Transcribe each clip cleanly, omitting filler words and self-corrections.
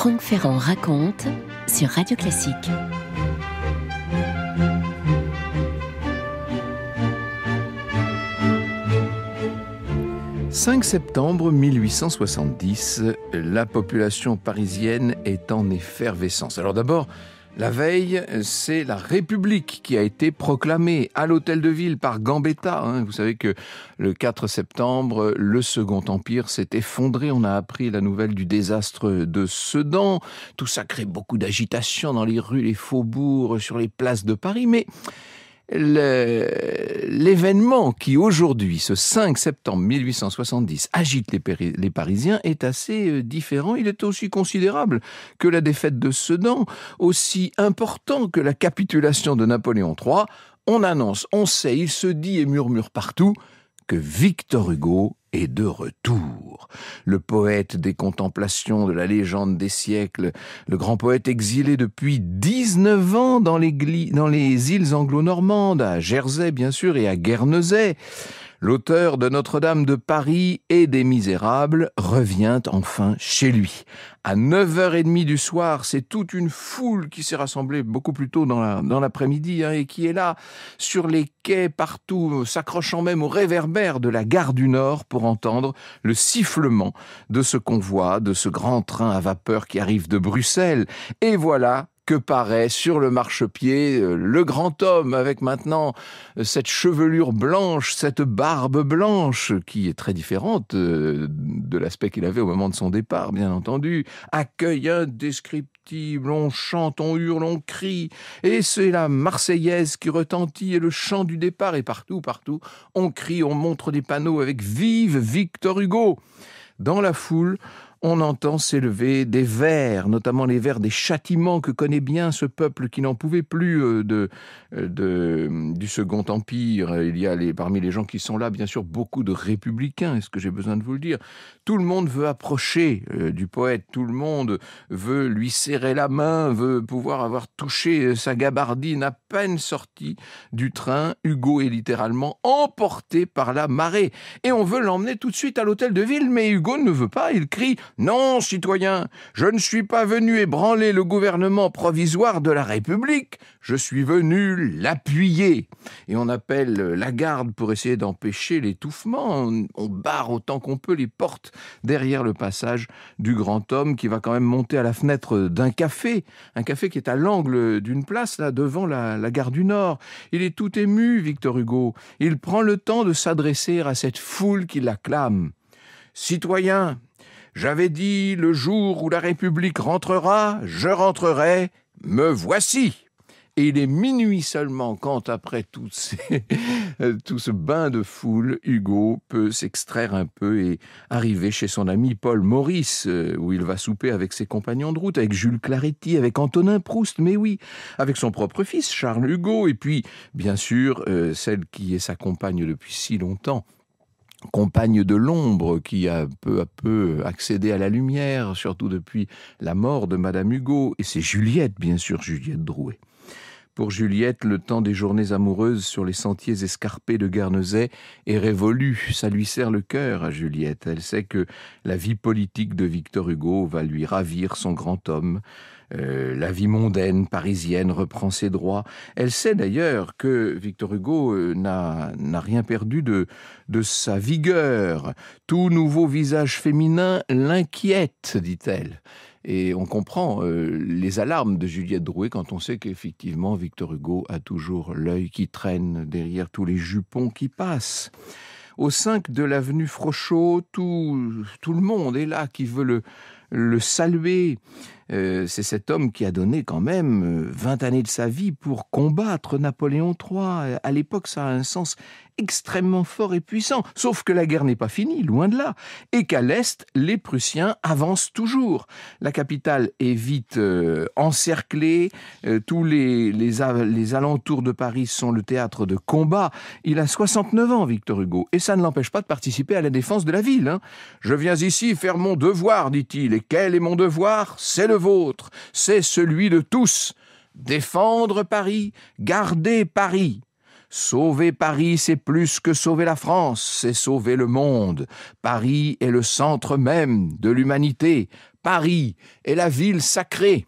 Franck Ferrand raconte sur Radio Classique. « 5 septembre 1870, la population parisienne est en effervescence. Alors d'abord, la veille, c'est la République qui a été proclamée à l'Hôtel de Ville par Gambetta. Vous savez que le 4 septembre, le Second Empire s'est effondré. On a appris la nouvelle du désastre de Sedan. Tout ça crée beaucoup d'agitation dans les rues, les faubourgs, sur les places de Paris. Mais l'événement qui aujourd'hui, ce 5 septembre 1870, agite les Parisiens est assez différent. Il est aussi considérable que la défaite de Sedan, aussi important que la capitulation de Napoléon III. On annonce, on sait, il se dit et murmure partout que Victor Hugo est de retour. Le poète des contemplations, de la légende des siècles, le grand poète exilé depuis 19 ans dans les îles anglo-normandes, à Jersey bien sûr et à Guernesey. L'auteur de Notre-Dame de Paris et des Misérables revient enfin chez lui. À 9h30 du soir, c'est toute une foule qui s'est rassemblée beaucoup plus tôt dans l'après-midi et qui est là, sur les quais partout, s'accrochant même au réverbère de la gare du Nord pour entendre le sifflement de ce convoi, de ce grand train à vapeur qui arrive de Bruxelles. Et voilà que paraît sur le marchepied le grand homme avec maintenant cette chevelure blanche, cette barbe blanche qui est très différente de l'aspect qu'il avait au moment de son départ, bien entendu. Accueil indescriptible, on chante, on hurle, on crie, et c'est la Marseillaise qui retentit et le chant du départ, et partout, on crie, on montre des panneaux avec « Vive Victor Hugo !» Dans la foule, on entend s'élever des vers, notamment les vers des châtiments que connaît bien ce peuple qui n'en pouvait plus du Second Empire. Il y a parmi les gens qui sont là, bien sûr, beaucoup de républicains. Est-ce que j'ai besoin de vous le dire ? Tout le monde veut approcher du poète, tout le monde veut lui serrer la main, veut pouvoir avoir touché sa gabardine à peine sortie du train. Hugo est littéralement emporté par la marée. Et on veut l'emmener tout de suite à l'Hôtel de Ville, mais Hugo ne veut pas, il crie « Non, citoyens, je ne suis pas venu ébranler le gouvernement provisoire de la République, je suis venu l'appuyer. » Et on appelle la garde pour essayer d'empêcher l'étouffement. On barre autant qu'on peut les portes derrière le passage du grand homme qui va quand même monter à la fenêtre d'un café, un café qui est à l'angle d'une place, là, devant la gare du Nord. Il est tout ému, Victor Hugo. Il prend le temps de s'adresser à cette foule qui l'acclame. « Citoyens, j'avais dit, le jour où la République rentrera, je rentrerai, me voici !» Et il est minuit seulement quand, après tout ce bain de foule, Hugo peut s'extraire un peu et arriver chez son ami Paul Maurice, où il va souper avec ses compagnons de route, avec Jules Claretie, avec Antonin Proust, mais oui, avec son propre fils, Charles Hugo, et puis, bien sûr, celle qui est sa compagne depuis si longtemps, compagne de l'ombre qui a peu à peu accédé à la lumière, surtout depuis la mort de Madame Hugo, et c'est Juliette, bien sûr, Juliette Drouet. Pour Juliette, le temps des journées amoureuses sur les sentiers escarpés de Guernesey est révolu. Ça lui serre le cœur à Juliette. Elle sait que la vie politique de Victor Hugo va lui ravir son grand homme. La vie mondaine, parisienne, reprend ses droits. Elle sait d'ailleurs que Victor Hugo n'a rien perdu de sa vigueur. Tout nouveau visage féminin l'inquiète, dit-elle. Et on comprend les alarmes de Juliette Drouet quand on sait qu'effectivement Victor Hugo a toujours l'œil qui traîne derrière tous les jupons qui passent. Au 5 de l'avenue Frochot, tout le monde est là qui veut le saluer. C'est cet homme qui a donné quand même 20 années de sa vie pour combattre Napoléon III. À l'époque, ça a un sens extrêmement fort et puissant. Sauf que la guerre n'est pas finie, loin de là. Et qu'à l'Est, les Prussiens avancent toujours. La capitale est vite encerclée. Tous les alentours de Paris sont le théâtre de combats. Il a 69 ans, Victor Hugo. Et ça ne l'empêche pas de participer à la défense de la ville. Je viens ici faire mon devoir, dit-il. Et quel est mon devoir ? C'est le vôtre. C'est celui de tous. Défendre Paris, garder Paris. Sauver Paris, c'est plus que sauver la France, c'est sauver le monde. Paris est le centre même de l'humanité. Paris est la ville sacrée.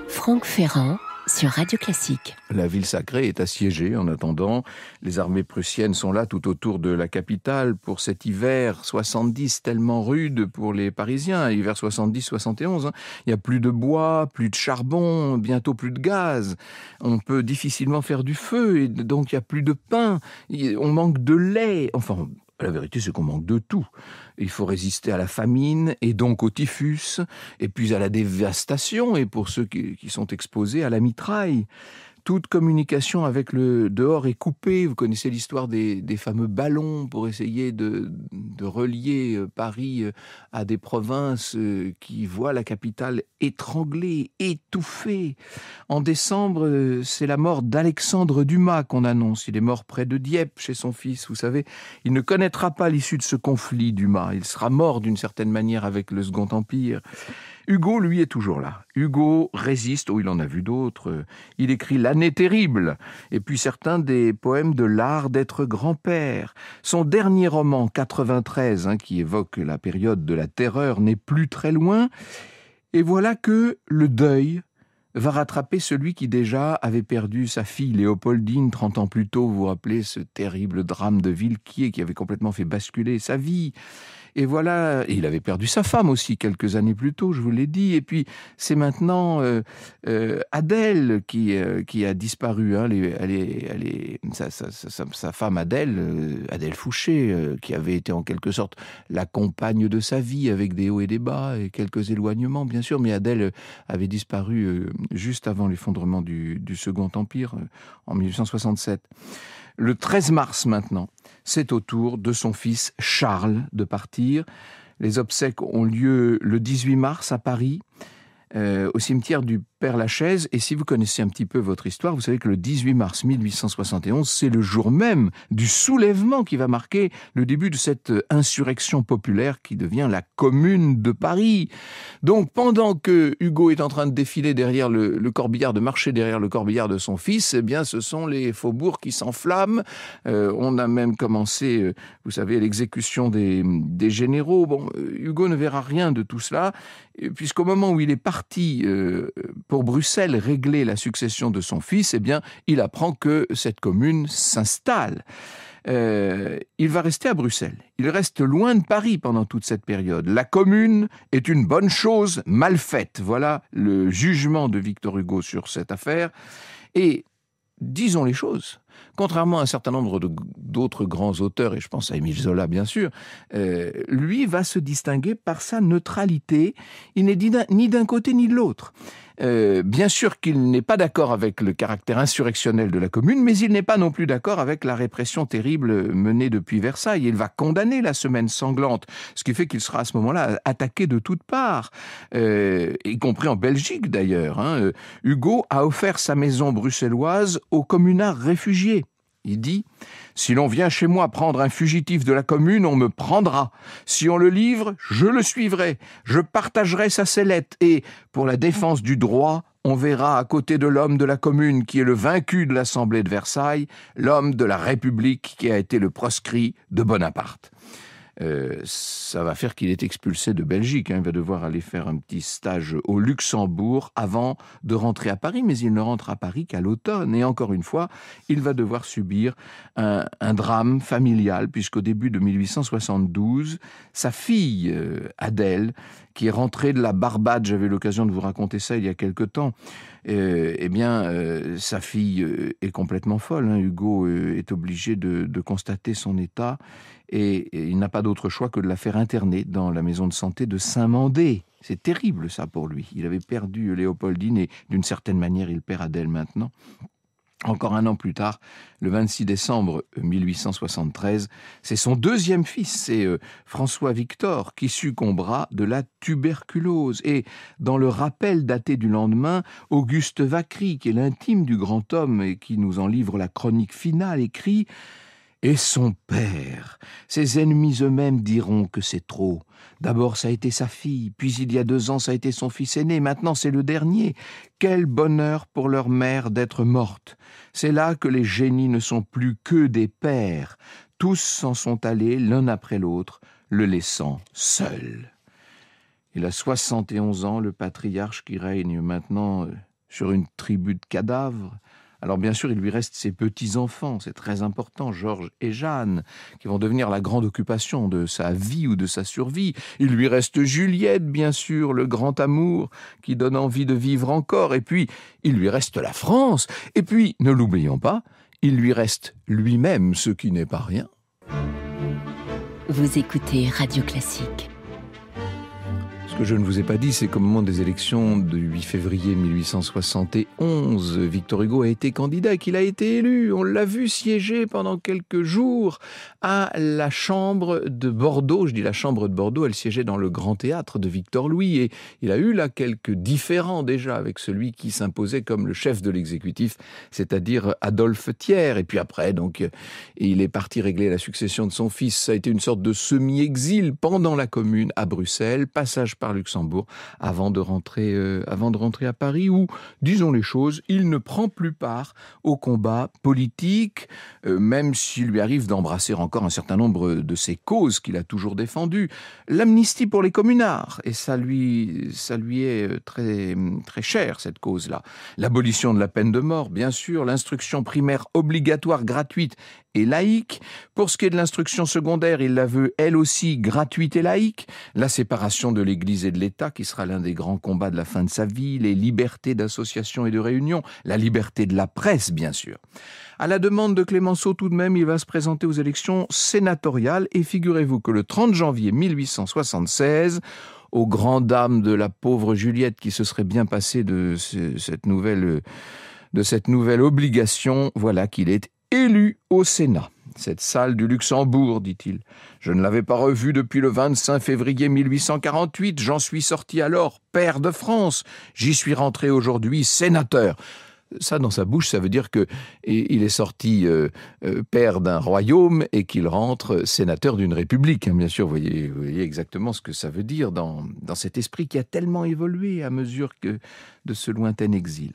Franck Ferrand sur Radio Classique. La ville sacrée est assiégée en attendant. Les armées prussiennes sont là tout autour de la capitale pour cet hiver 70 tellement rude pour les Parisiens, hiver 70-71. Il n'y a plus de bois, plus de charbon, bientôt plus de gaz. On peut difficilement faire du feu et donc il n'y a plus de pain. On manque de lait. Enfin, la vérité, c'est qu'on manque de tout. Il faut résister à la famine et donc au typhus, et puis à la dévastation, et pour ceux qui sont exposés, à la mitraille. Toute communication avec le dehors est coupée. Vous connaissez l'histoire des fameux ballons pour essayer de relier Paris à des provinces qui voient la capitale étranglée, étouffée. En décembre, c'est la mort d'Alexandre Dumas qu'on annonce. Il est mort près de Dieppe, chez son fils. Vous savez, il ne connaîtra pas l'issue de ce conflit, Dumas. Il sera mort d'une certaine manière avec le Second Empire. Hugo, lui, est toujours là. Hugo résiste, il en a vu d'autres. Il écrit L'année terrible, et puis certains des poèmes de l'art d'être grand-père. Son dernier roman, 93, qui évoque la période de la terreur, n'est plus très loin. Et voilà que le deuil va rattraper celui qui déjà avait perdu sa fille Léopoldine 30 ans plus tôt. Vous vous rappelez ce terrible drame de Villequier qui avait complètement fait basculer sa vie. Et voilà, et il avait perdu sa femme aussi quelques années plus tôt, je vous l'ai dit. Et puis c'est maintenant Adèle qui a disparu. Sa femme Adèle, Adèle Fouché, qui avait été en quelque sorte la compagne de sa vie, avec des hauts et des bas et quelques éloignements bien sûr. Mais Adèle avait disparu juste avant l'effondrement du Second Empire en 1867. Le 13 mars maintenant, c'est au tour de son fils Charles de partir. Les obsèques ont lieu le 18 mars à Paris, au cimetière du Père-Lachaise. Et si vous connaissez un petit peu votre histoire, vous savez que le 18 mars 1871, c'est le jour même du soulèvement qui va marquer le début de cette insurrection populaire qui devient la Commune de Paris. Donc pendant que Hugo est en train de défiler derrière le corbillard, de marcher derrière le corbillard de son fils, eh bien ce sont les faubourgs qui s'enflamment. On a même commencé, vous savez, l'exécution des généraux. Bon, Hugo ne verra rien de tout cela, puisqu'au moment où il est parti pour Bruxelles régler la succession de son fils, eh bien, il apprend que cette commune s'installe. Il va rester à Bruxelles. Il reste loin de Paris pendant toute cette période. La commune est une bonne chose mal faite. Voilà le jugement de Victor Hugo sur cette affaire. Et disons les choses. Contrairement à un certain nombre d'autres grands auteurs, et je pense à Émile Zola bien sûr, lui va se distinguer par sa neutralité. Il n'est ni d'un côté ni de l'autre. Bien sûr qu'il n'est pas d'accord avec le caractère insurrectionnel de la Commune, mais il n'est pas non plus d'accord avec la répression terrible menée depuis Versailles. Il va condamner la semaine sanglante, ce qui fait qu'il sera à ce moment-là attaqué de toutes parts, y compris en Belgique d'ailleurs. Hugo a offert sa maison bruxelloise aux communards réfugiés. Il dit « Si l'on vient chez moi prendre un fugitif de la commune, on me prendra. Si on le livre, je le suivrai. Je partagerai sa sellette et, pour la défense du droit, on verra à côté de l'homme de la commune qui est le vaincu de l'Assemblée de Versailles, l'homme de la République qui a été le proscrit de Bonaparte. » Ça va faire qu'il est expulsé de Belgique. Il va devoir aller faire un petit stage au Luxembourg avant de rentrer à Paris, mais il ne rentre à Paris qu'à l'automne. Et encore une fois, il va devoir subir un drame familial, puisqu'au début de 1872, sa fille Adèle, qui est rentrée de la Barbade, j'avais l'occasion de vous raconter ça il y a quelque temps, sa fille est complètement folle. Hugo est obligé de constater son état et il n'a pas d'autre choix que de la faire interner dans la maison de santé de Saint-Mandé. C'est terrible ça pour lui. Il avait perdu Léopoldine et d'une certaine manière il perd Adèle maintenant. Encore un an plus tard, le 26 décembre 1873, c'est son deuxième fils, c'est François Victor, qui succombera de la tuberculose. Et dans le rappel daté du lendemain, Auguste Vacry, qui est l'intime du grand homme et qui nous en livre la chronique finale, écrit « Et son père, ses ennemis eux-mêmes diront que c'est trop. D'abord ça a été sa fille, puis il y a 2 ans ça a été son fils aîné, maintenant c'est le dernier. Quel bonheur pour leur mère d'être morte. C'est là que les génies ne sont plus que des pères. Tous s'en sont allés l'un après l'autre, le laissant seul. » Il a 71 ans, le patriarche qui règne maintenant sur une tribu de cadavres. Alors bien sûr, il lui reste ses petits-enfants, c'est très important, Georges et Jeanne, qui vont devenir la grande occupation de sa vie ou de sa survie. Il lui reste Juliette, bien sûr, le grand amour qui donne envie de vivre encore. Et puis, il lui reste la France. Et puis, ne l'oublions pas, il lui reste lui-même, ce qui n'est pas rien. Vous écoutez Radio Classique. Ce que je ne vous ai pas dit, c'est qu'au moment des élections du 8 février 1871, Victor Hugo a été candidat et qu'il a été élu. On l'a vu siéger pendant quelques jours à la Chambre de Bordeaux. Je dis la Chambre de Bordeaux, elle siégeait dans le Grand Théâtre de Victor Louis. Et il a eu là quelques différends déjà avec celui qui s'imposait comme le chef de l'exécutif, c'est-à-dire Adolphe Thiers. Et puis après, donc, il est parti régler la succession de son fils. Ça a été une sorte de semi-exil pendant la Commune à Bruxelles, passage par Luxembourg, avant de rentrer à Paris, où, disons les choses, il ne prend plus part au combat politique, même s'il lui arrive d'embrasser encore un certain nombre de ses causes qu'il a toujours défendues. L'amnistie pour les communards, et ça lui est très, très cher, cette cause-là. L'abolition de la peine de mort, bien sûr, l'instruction primaire obligatoire, gratuite et laïque. Pour ce qui est de l'instruction secondaire, il la veut elle aussi gratuite et laïque. La séparation de l'Église et de l'État, qui sera l'un des grands combats de la fin de sa vie, les libertés d'association et de réunion, la liberté de la presse, bien sûr. À la demande de Clémenceau, tout de même, il va se présenter aux élections sénatoriales et figurez-vous que le 30 janvier 1876, aux grandes dames de la pauvre Juliette qui se serait bien passée de cette nouvelle obligation, voilà qu'il est élu au Sénat. Cette salle du Luxembourg, dit-il. Je ne l'avais pas revue depuis le 25 février 1848. J'en suis sorti alors pair de France. J'y suis rentré aujourd'hui sénateur. Ça, dans sa bouche, ça veut dire qu'il est sorti père d'un royaume et qu'il rentre sénateur d'une république. Bien sûr, vous voyez exactement ce que ça veut dire dans cet esprit qui a tellement évolué à mesure de ce lointain exil.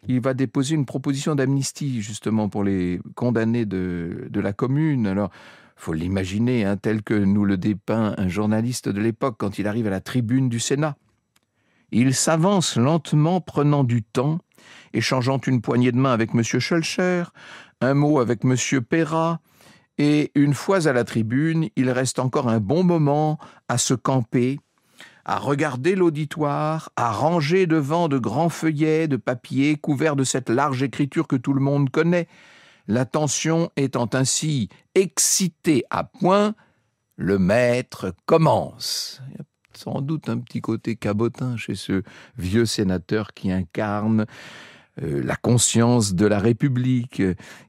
Il va déposer une proposition d'amnistie, justement, pour les condamnés de la Commune. Alors, il faut l'imaginer, tel que nous le dépeint un journaliste de l'époque quand il arrive à la tribune du Sénat. Il s'avance lentement, prenant du temps, échangeant une poignée de main avec M. Schulcher, un mot avec M. Perrat, et une fois à la tribune, il reste encore un bon moment à se camper, à regarder l'auditoire, à ranger devant de grands feuillets de papier couverts de cette large écriture que tout le monde connaît. L'attention étant ainsi excitée à point, le maître commence. Il y a sans doute un petit côté cabotin chez ce vieux sénateur qui incarne la conscience de la République.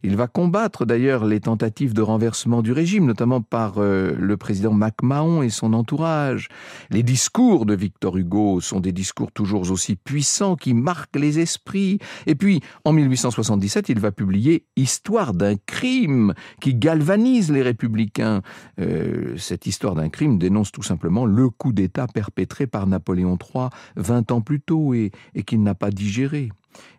Il va combattre d'ailleurs les tentatives de renversement du régime, notamment par le président MacMahon et son entourage. Les discours de Victor Hugo sont des discours toujours aussi puissants qui marquent les esprits. Et puis, en 1877, il va publier « Histoire d'un crime » qui galvanise les républicains. Cette histoire d'un crime dénonce tout simplement le coup d'État perpétré par Napoléon III 20 ans plus tôt et qu'il n'a pas digéré.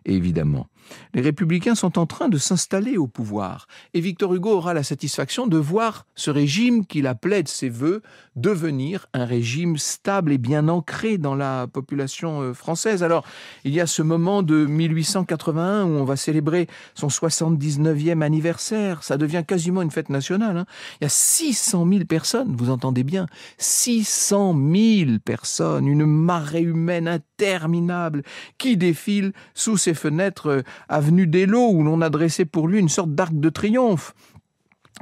Et évidemment, les républicains sont en train de s'installer au pouvoir et Victor Hugo aura la satisfaction de voir ce régime qu'il appelait de ses voeux devenir un régime stable et bien ancré dans la population française. Alors, il y a ce moment de 1881 où on va célébrer son 79e anniversaire. Ça devient quasiment une fête nationale. Il y a 600 000 personnes, vous entendez bien, 600 000 personnes, une marée humaine interminable qui défile sous ses fenêtres avenue d'Eylau, où l'on a dressé pour lui une sorte d'arc de triomphe.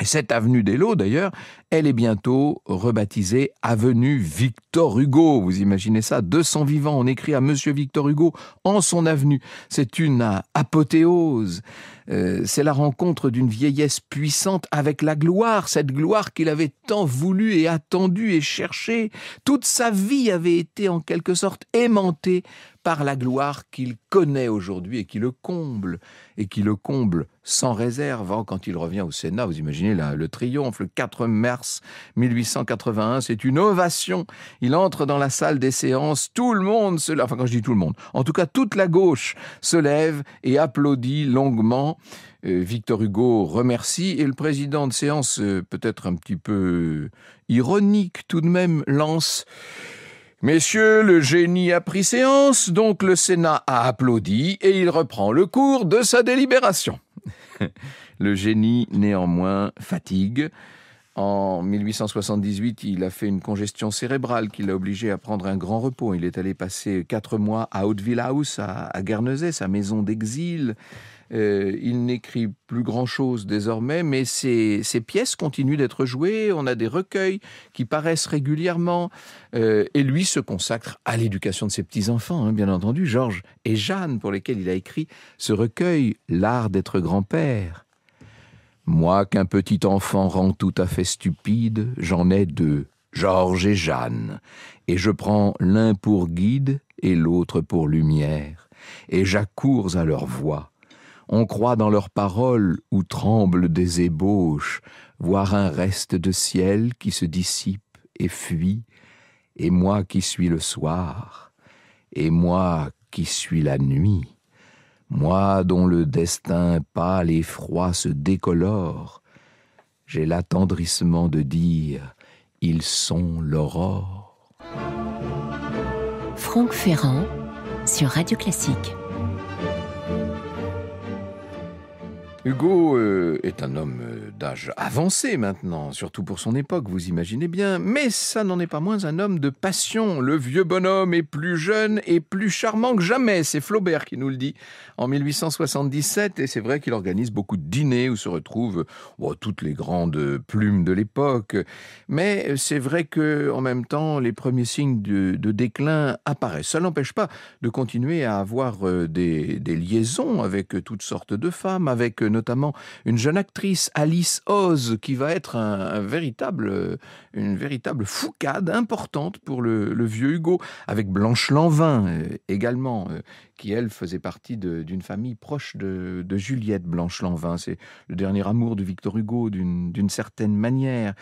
Et cette avenue d'Eylau, d'ailleurs, elle est bientôt rebaptisée avenue Victor Hugo. Vous imaginez ça, 200 vivants, on écrit à Monsieur Victor Hugo en son avenue. C'est une apothéose. C'est la rencontre d'une vieillesse puissante avec la gloire, cette gloire qu'il avait tant voulu et attendu et cherché. Toute sa vie avait été en quelque sorte aimantée par la gloire qu'il connaît aujourd'hui et qui le comble sans réserve. Quand il revient au Sénat, vous imaginez le triomphe, le 4 mars 1881, c'est une ovation. Il entre dans la salle des séances, tout le monde se lève, enfin quand je dis tout le monde, en tout cas toute la gauche se lève et applaudit longuement. Victor Hugo remercie et le président de séance, peut-être un petit peu ironique tout de même, lance Messieurs, le génie a pris séance, donc le Sénat a applaudi et il reprend le cours de sa délibération. Le génie, néanmoins, fatigue. En 1878, il a fait une congestion cérébrale qui l'a obligé à prendre un grand repos. Il est allé passer 4 mois à Hauteville House, à Guernesey, sa maison d'exil. Il n'écrit plus grand-chose désormais, mais ses pièces continuent d'être jouées. On a des recueils qui paraissent régulièrement. Et lui se consacre à l'éducation de ses petits-enfants, bien entendu, Georges et Jeanne, pour lesquels il a écrit ce recueil, L'art d'être grand-père. Moi qu'un petit enfant rend tout à fait stupide, j'en ai 2, Georges et Jeanne, et je prends l'un pour guide et l'autre pour lumière, et j'accours à leur voix. On croit dans leurs paroles où tremblent des ébauches, voir un reste de ciel qui se dissipe et fuit, et moi qui suis le soir, et moi qui suis la nuit. Moi dont le destin pâle et froid se décolore, j'ai l'attendrissement de dire « Ils sont l'aurore ». Franck Ferrand sur Radio Classique. Hugo est un homme d'âge avancé maintenant, surtout pour son époque, vous imaginez bien, mais ça n'en est pas moins un homme de passion. Le vieux bonhomme est plus jeune et plus charmant que jamais, c'est Flaubert qui nous le dit en 1877, et c'est vrai qu'il organise beaucoup de dîners où se retrouvent toutes les grandes plumes de l'époque, mais c'est vrai qu'en même temps, les premiers signes de déclin apparaissent. Ça n'empêche pas de continuer à avoir des liaisons avec toutes sortes de femmes, avec notamment une jeune actrice, Alice Oz, qui va être une véritable foucade importante pour le vieux Hugo, avec Blanche Lanvin également, qui elle faisait partie d'une famille proche de Juliette Blanche Lanvin. C'est le dernier amour de Victor Hugo d'une certaine manière.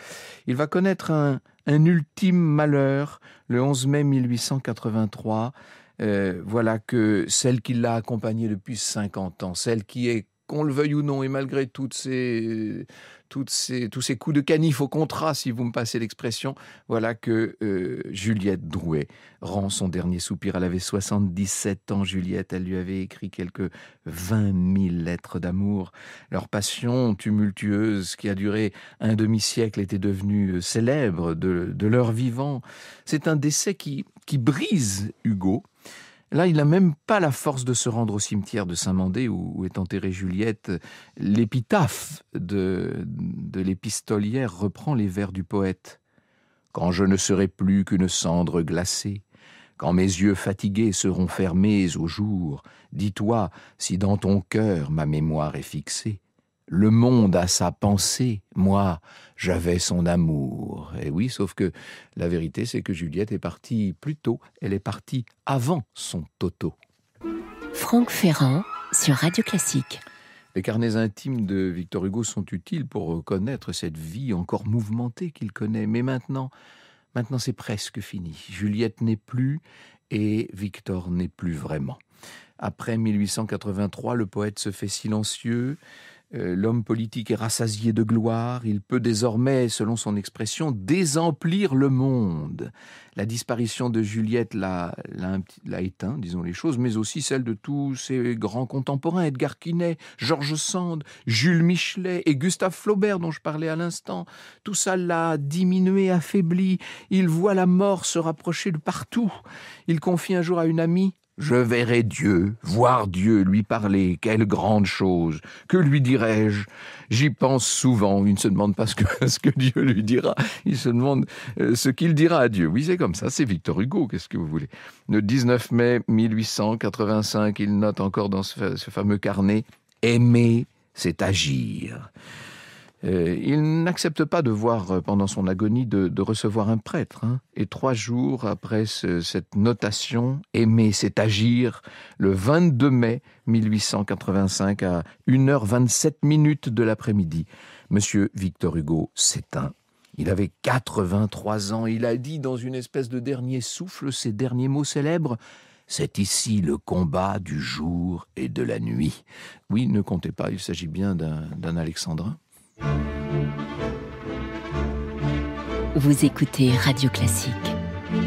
Il va connaître un ultime malheur le 11 mai 1883. Voilà que celle qui l'a accompagné depuis 50 ans, celle qui est, qu'on le veuille ou non, et malgré tous ces coups de canif au contrat, si vous me passez l'expression, voilà que Juliette Drouet rend son dernier soupir. Elle avait 77 ans, Juliette, elle lui avait écrit quelques 20 000 lettres d'amour. Leur passion tumultueuse, qui a duré un demi-siècle, était devenue célèbre de leur vivant. C'est un décès qui brise Hugo. Là, il n'a même pas la force de se rendre au cimetière de Saint-Mandé où est enterrée Juliette. L'épitaphe de l'épistolière reprend les vers du poète. « Quand je ne serai plus qu'une cendre glacée, quand mes yeux fatigués seront fermés au jour, dis-toi si dans ton cœur ma mémoire est fixée. Le monde a sa pensée, moi, j'avais son amour. » Et oui, sauf que la vérité, c'est que Juliette est partie plus tôt. Elle est partie avant son Toto. Franck Ferrand sur Radio Classique. Les carnets intimes de Victor Hugo sont utiles pour connaître cette vie encore mouvementée qu'il connaît. Mais maintenant c'est presque fini. Juliette n'est plus et Victor n'est plus vraiment. Après 1883, le poète se fait silencieux. L'homme politique est rassasié de gloire, il peut désormais, selon son expression, désemplir le monde. La disparition de Juliette l'a éteint, disons les choses, mais aussi celle de tous ses grands contemporains, Edgar Quinet, George Sand, Jules Michelet et Gustave Flaubert, dont je parlais à l'instant. Tout ça l'a diminué, affaibli. Il voit la mort se rapprocher de partout. Il confie un jour à une amie: « Je verrai Dieu, voir Dieu, lui parler, quelle grande chose. Que lui dirai-je? J'y pense souvent. » Il ne se demande pas ce que Dieu lui dira, il se demande ce qu'il dira à Dieu. Oui, c'est comme ça, c'est Victor Hugo, qu'est-ce que vous voulez. Le 19 mai 1885, il note encore dans ce fameux carnet « Aimer, c'est agir ». Il n'accepte pas de voir pendant son agonie de recevoir un prêtre. Et 3 jours après cette notation, aimer c'est agir, le 22 mai 1885 à 1h27 de l'après-midi, Monsieur Victor Hugo s'éteint. Il avait 83 ans. Il a dit dans une espèce de dernier souffle ces derniers mots célèbres: « C'est ici le combat du jour et de la nuit. » Oui, ne comptez pas, il s'agit bien d'un alexandrin. Vous écoutez Radio Classique.